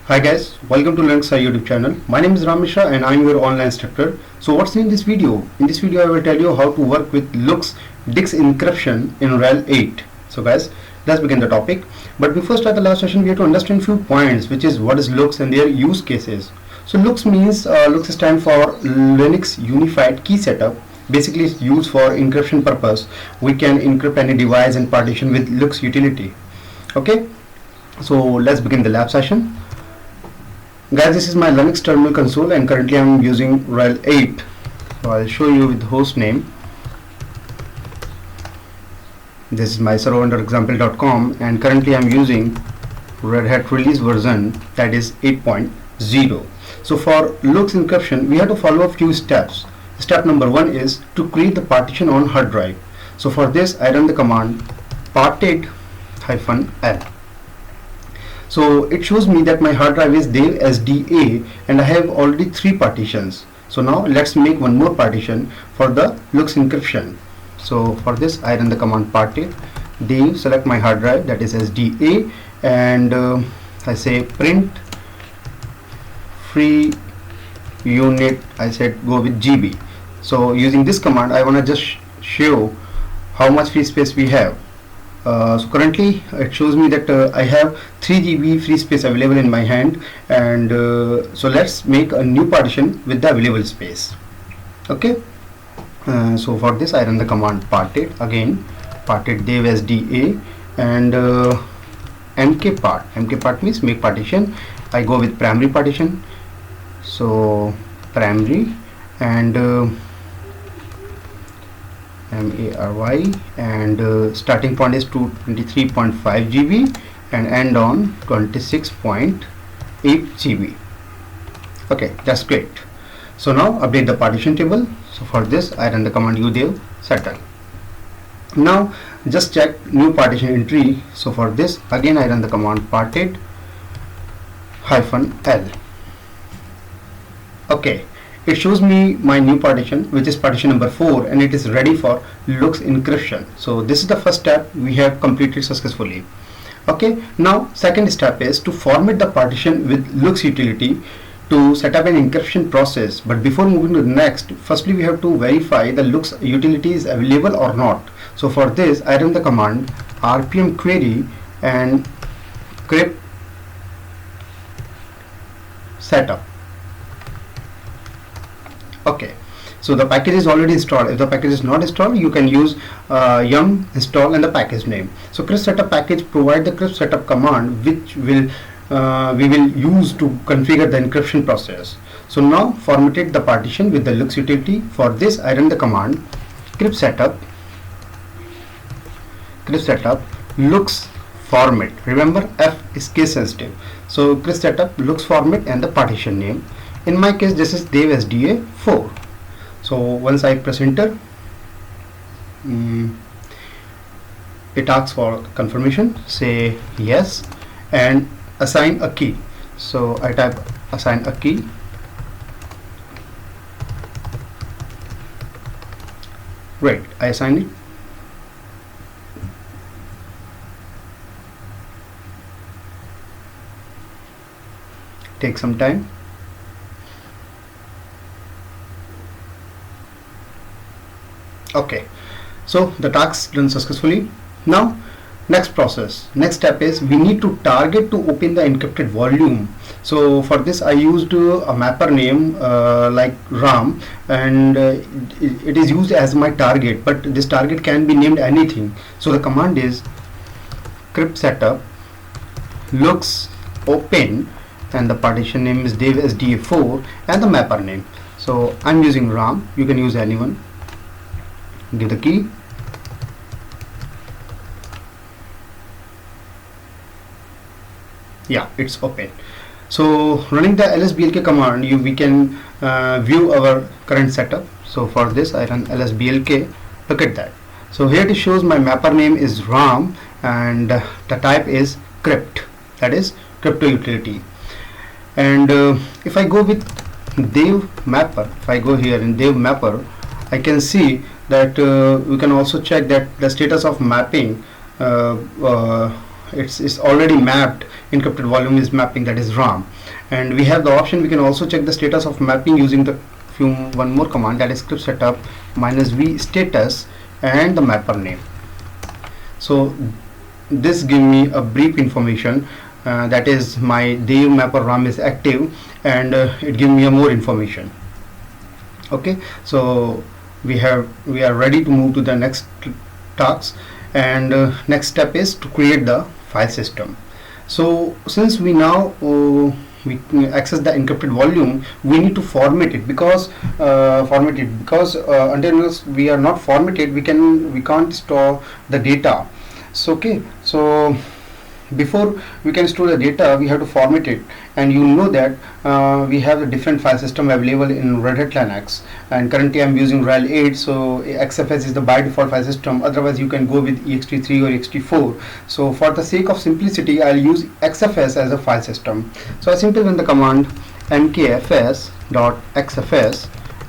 Hi guys, welcome to LUKS YouTube channel. My name is Ram Mishra and I am your online instructor. So what's in this video? In this video I will tell you how to work with LUKS disk encryption in rhel8. So guys, let's begin the topic. But before start the last session, we have to understand few points, which is what is LUKS and their use cases. So LUKS means LUKS stand for Linux Unified Key Setup. Basically it's used for encryption purpose. We can encrypt any device and partition with LUKS utility. Okay, so let's begin the lab session. Guys, this is my Linux terminal console and currently I am using rhel8. So I'll show you with host name. This is my server under example.com and currently I am using Red Hat release version, that is 8.0. So for LUKS encryption we have to follow a few steps. Step number 1 is to create the partition on hard drive. So for this I run the command partition-l. So it shows me that my hard drive is dev-sda and I have already 3 partitions. So now let's make one more partition for the LUKS encryption. So for this I run the command parted dev, select my hard drive, that is sda, and I say print free unit, I said go with GB. So using this command I want to just show how much free space we have. So currently it shows me that I have 3 GB free space available in my hand, and so let's make a new partition with the available space. Okay, so for this I run the command parted again, parted dev sda, and mkpart means make partition. I go with primary partition, so primary and MARY, and starting point is 223.5 GB and end on 26.8 GB. Okay, that's great. So now update the partition table. So for this I run the command udev settle. Now just check new partition entry. So for this again I run the command parted-l. Okay, it shows me my new partition, which is partition number 4, and it is ready for LUKS encryption. So this is the first step we have completed successfully. Okay, now second step is to format the partition with LUKS utility to set up an encryption process. But before moving to the next, firstly we have to verify the LUKS utility is available or not. So for this I run the command rpm query and crypt setup. Okay, so the package is already installed. If the package is not installed, you can use yum install and the package name. So crypt setup package provide the crypt setup command, which will we will use to configure the encryption process. So now formatted the partition with the LUKS utility. For this I run the command crypt setup LUKS format. Remember F is case sensitive. So crypt setup LUKS format and the partition name. In my case this is dev sda 4. So once I press enter, it asks for confirmation, say yes and assign a key. So I type assign a key, right, I assign it. Take some time. Okay, so the task done successfully. Now next step is we need to target to open the encrypted volume. So for this I used a mapper name like Ram, and it is used as my target, but this target can be named anything. So the command is crypt setup LUKS open, and the partition name is dev sda 4 and the mapper name. So I'm using Ram, you can use anyone. Give the key. Yeah, it's open. So running the lsblk command, we can view our current setup. So for this I run lsblk. Look at that. So here it shows my mapper name is Ram and the type is crypt, that is crypto utility. And if I go with dev mapper, if I go here in dev mapper, I can see that we can also check that the status of mapping it's already mapped. Encrypted volume is mapping, that is RAM. And we have the option, we can also check the status of mapping using the one more command, that is script setup -v status and the mapper name. So this give me a brief information, that is my dev mapper RAM is active, and it give me a more information. Okay, so we are ready to move to the next task, and next step is to create the file system. So since we now we access the encrypted volume, we need to format it, because until we are not formatted, we can't store the data. So okay, so before we can store the data, we have to format it, and you know that we have a different file system available in Red Hat Linux, and currently I'm using rhel8, so XFS is the by default file system. Otherwise you can go with ext3 or ext4. So for the sake of simplicity, I'll use XFS as a file system. So I simply run the command mkfs.xfs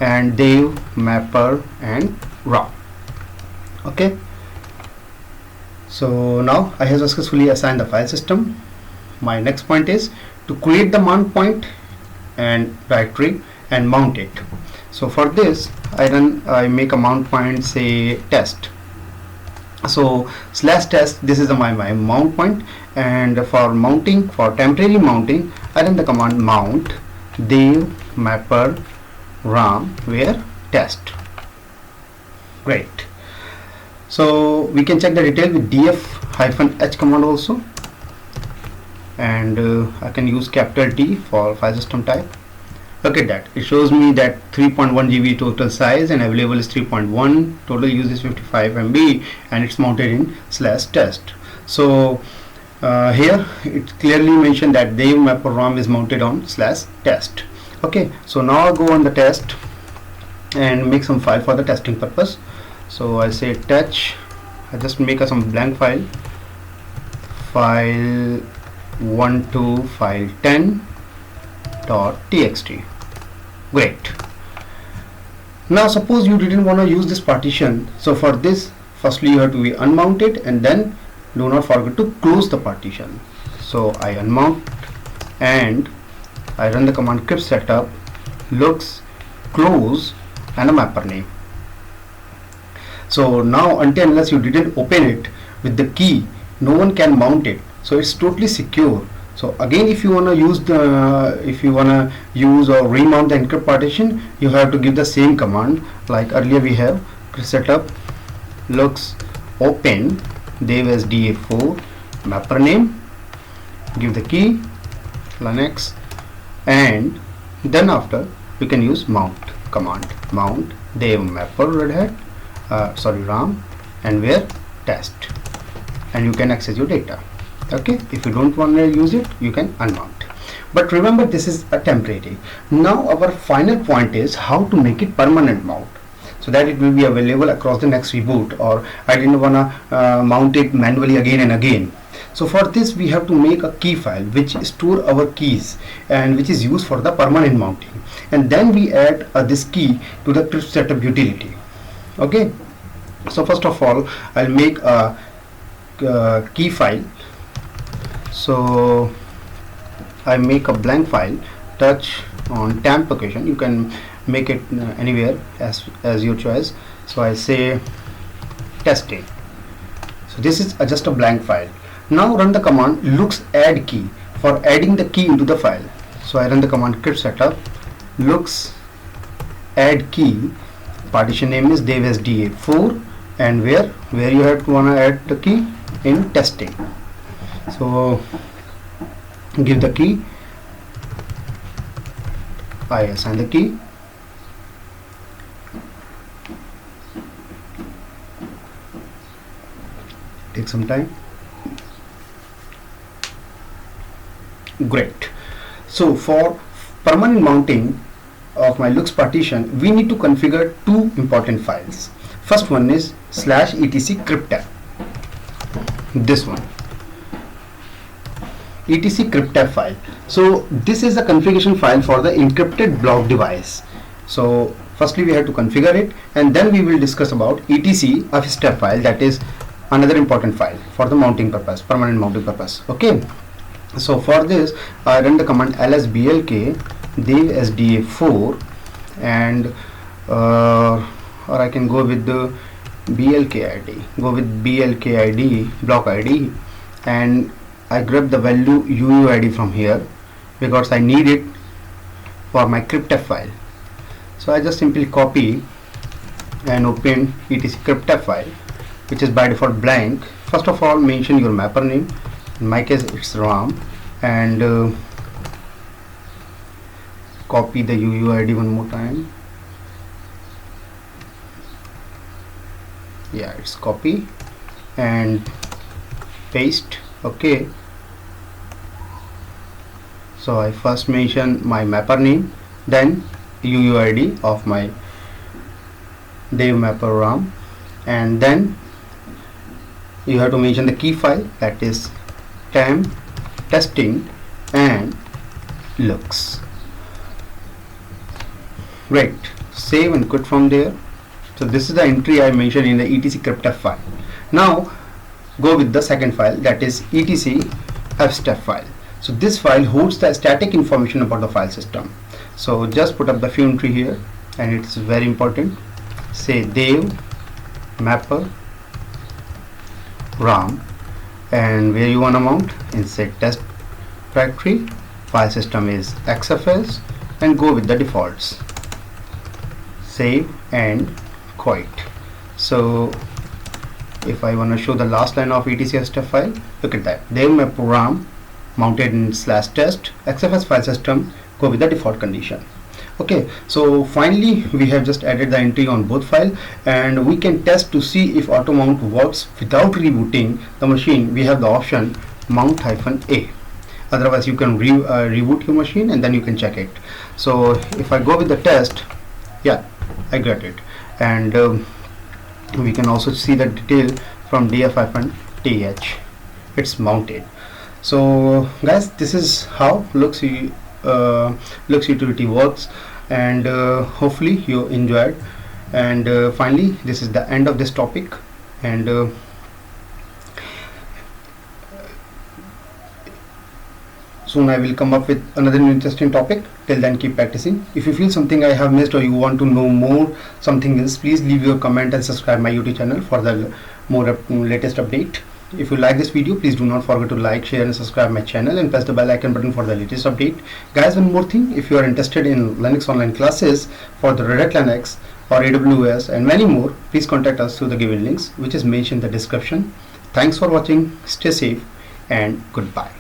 and dev mapper and RAM. Okay, so now I have successfully assigned the file system. My next point is to create the mount point and directory and mount it. So for this I make a mount point, say test. So /test, this is my mount point, and for mounting, for temporary mounting, I run the command mount dev mapper RAM where test. Great. So we can check the detail with df-h command also, and I can use capital T for file system type. Look at that, it shows me that 3.1 GB total size and available is 3.1, total use is 55 MB, and it's mounted in /test. So here it clearly mentioned that dev mapper RAM is mounted on /test. Okay, so now I'll go on the test and make some file for the testing purpose. So I say touch, I just make some blank file 1 to file 10.txt. Great. Now suppose you didn't want to use this partition. So for this, firstly you have to be unmounted, and then do not forget to close the partition. So I unmount and I run the command script setup LUKS close and a mapper name. So now unless you didn't open it with the key, no one can mount it. So it's totally secure. So again, if you wanna use or remount the encrypt partition, you have to give the same command like earlier we have setup LUKS open dev as da4 mapper name, give the key Linux, and then after we can use mount command, mount dev mapper red hat RAM and where test, and you can access your data. Okay, if you don't want to use it, you can unmount, but remember this is a temporary. Now our final point is how to make it permanent mount, so that it will be available across the next reboot, or I didn't want to mount it manually again and again. So for this we have to make a key file which store our keys and which is used for the permanent mounting, and then we add this key to the script setup utility. Okay, so first of all I'll make a key file. So I make a blank file, touch on temp location, you can make it anywhere as your choice. So I say testing. So this is just a blank file. Now run the command LUKS add key for adding the key into the file. So I run the command script setup LUKS add key, partition name is dev as da4, and where you have to wanna add the key in testing. So give the key, I assign the key, take some time. Great. So for permanent mounting of my LUKS partition, we need to configure two important files. First one is /etc cryptab, this one, etc cryptab file. So this is a configuration file for the encrypted block device. So firstly we have to configure it, and then we will discuss about etc of step file, that is another important file for the mounting purpose, permanent mounting purpose. Okay, so for this I run the command lsblk dev sda4, and or I can go with the blk id block id, and I grab the value uuid from here because I need it for my cryptf file. So I just simply copy and open etc cryptf file, which is by default blank. First of all, mention your mapper name. In my case it's Ram, and copy the uuid one more time. Yeah, it's copy and paste. Okay, so I first mention my mapper name, then uuid of my dev mapper Ram, and then you have to mention the key file, that is temp testing and LUKS. Great, save and quit from there. So this is the entry I mentioned in the etc cryptf file. Now go with the second file, that is etc fstep file. So this file holds the static information about the file system. So just put up the few entry here, and it's very important. Say dev mapper Ram, and where you want to mount, insert test directory, file system is xfs, and go with the defaults. Save and quit. So if I want to show the last line of etc step file, look at that, dev mapper Ram mounted in /test xfs file system, go with the default condition. Okay, so finally we have just added the entry on both file, and we can test to see if auto mount works without rebooting the machine. We have the option mount -a. Otherwise you can reboot your machine and then you can check it. So if I go with the test, yeah, I got it, and we can also see the detail from df-th. It's mounted. So guys, this is how LUKS utility works, and hopefully you enjoyed. And finally, this is the end of this topic, and soon I will come up with another interesting topic. Till then, keep practicing. If you feel something I have missed, or you want to know more something else, please leave your comment and subscribe my YouTube channel for the more latest update. If you like this video, please do not forget to like, share and subscribe my channel, and press the bell icon button for the latest update. Guys, one more thing, if you are interested in Linux online classes for the Red Hat Linux or AWS and many more, please contact us through the given links, which is mentioned in the description. Thanks for watching, stay safe and goodbye.